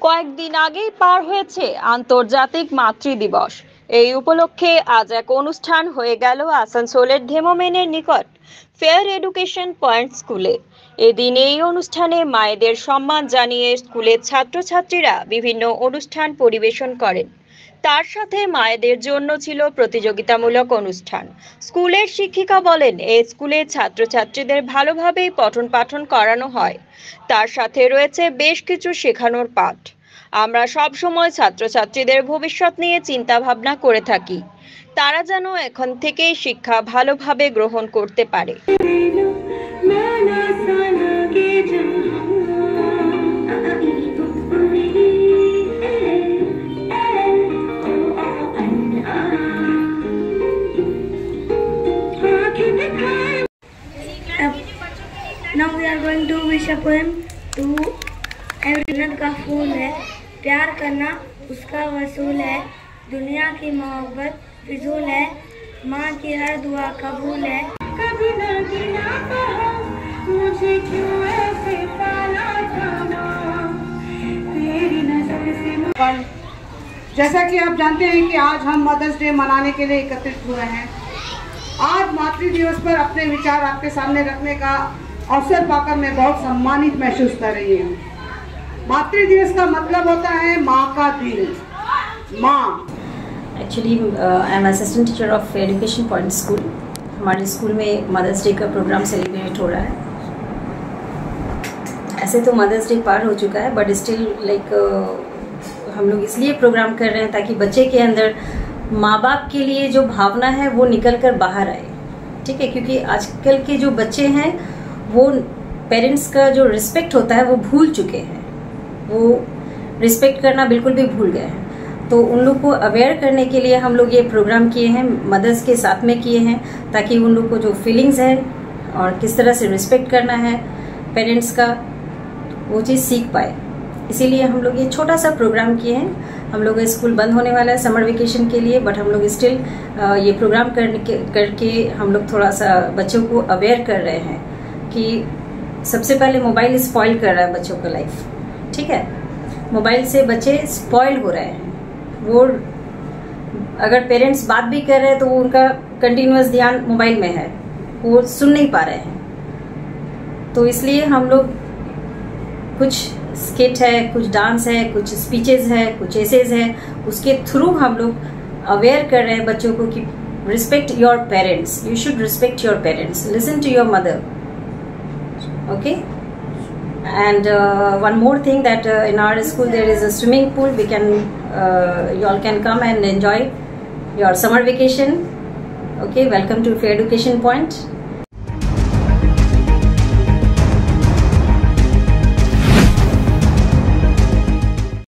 কয়েকদিন আগেই পার হয়েছে আন্তর্জাতিক মাতৃ দিবস। এই উপলক্ষে আজ এক অনুষ্ঠান হয়ে গেল আসানসোলের ধেমোমেনের নিকট ফেয়ার এডুকেশন পয়েন্ট স্কুলে। এদিন এই অনুষ্ঠানে মায়েদের সম্মান জানিয়ে স্কুলের ছাত্রছাত্রীরা বিভিন্ন অনুষ্ঠান পরিবেশন করেন। তার সাথে মায়েদের জন্য ছিল প্রতিযোগিতামূলক অনুষ্ঠান। স্কুলের শিক্ষিকা বলেন, এই স্কুলে ছাত্রছাত্রীদের ভালোভাবেই পঠন পাঠন করানো হয়, তার সাথে রয়েছে বেশ কিছু শেখানোর পাঠ। আমরা সব সময় ছাত্রছাত্রীদের ভবিষ্যৎ নিয়ে চিন্তা ভাবনা করে থাকি, তারা যেন এখন থেকেই শিক্ষা ভালোভাবে গ্রহণ করতে পারে। Now we are going to wish a poem to जन्नत का फूल है, प्यार करना उसका वसूल है, दुनिया की मोहब्बत फिजूल है, माँ की हर दुआ कबूल है। कभी ना गिला कहा मुझे क्यों ऐसे पाला था माँ, तेरी नजर से। जैसा कि आप जानते हैं कि आज हम मदर्स डे मनाने के लिए एकत्रित हुए हैं। आज मातृ दिवस पर अपने विचार आपके सामने रखने का अवसर पाकर मैं बहुत सम्मानित महसूस कर रही हूँ। मातृ दिवस का मतलब होता है माँ का दिल, माँ। Actually I am assistant teacher of education point school. हमारे स्कूल में मदर्स डे का प्रोग्राम सेलिब्रेट हो रहा है। ऐसे तो मदर्स डे पार हो चुका है, बट स्टिल लाइक हम लोग इसलिए प्रोग्राम कर रहे हैं ताकि बच्चे के अंदर माँ बाप के लिए जो भावना है वो निकल कर बाहर आए। ठीक है, क्योंकि आजकल के जो बच्चे हैं वो पेरेंट्स का जो रिस्पेक्ट होता है वो भूल चुके हैं, वो रिस्पेक्ट करना बिल्कुल भी भूल गए हैं। तो उन लोग को अवेयर करने के लिए हम लोग ये प्रोग्राम किए हैं, मदर्स के साथ में किए हैं, ताकि उन लोग को जो फीलिंग्स है और किस तरह से रिस्पेक्ट करना है पेरेंट्स का, वो चीज़ सीख पाए। इसीलिए हम लोग ये छोटा सा प्रोग्राम किए हैं। हम लोग का स्कूल बंद होने वाला है समर वेकेशन के लिए, बट हम लोग स्टिल ये प्रोग्राम करके हम लोग थोड़ा सा बच्चों को अवेयर कर रहे हैं कि सबसे पहले मोबाइल स्पॉइल कर रहा है बच्चों का लाइफ। ठीक है, मोबाइल से बच्चे स्पॉइल हो रहे हैं। वो अगर पेरेंट्स बात भी कर रहे हैं तो वो उनका कंटिन्यूअस ध्यान मोबाइल में है, वो सुन नहीं पा रहे हैं। तो इसलिए हम लोग कुछ स्किट है, कुछ डांस है, कुछ स्पीचेस है, कुछ एसेज है, उसके थ्रू हम लोग अवेयर कर रहे हैं बच्चों को कि respect your parents, you should respect your parents, listen to your mother. Okay, and one more thing that in our school there is a swimming pool. We can you all can come and enjoy your summer vacation. Okay, welcome to Fair Education Point.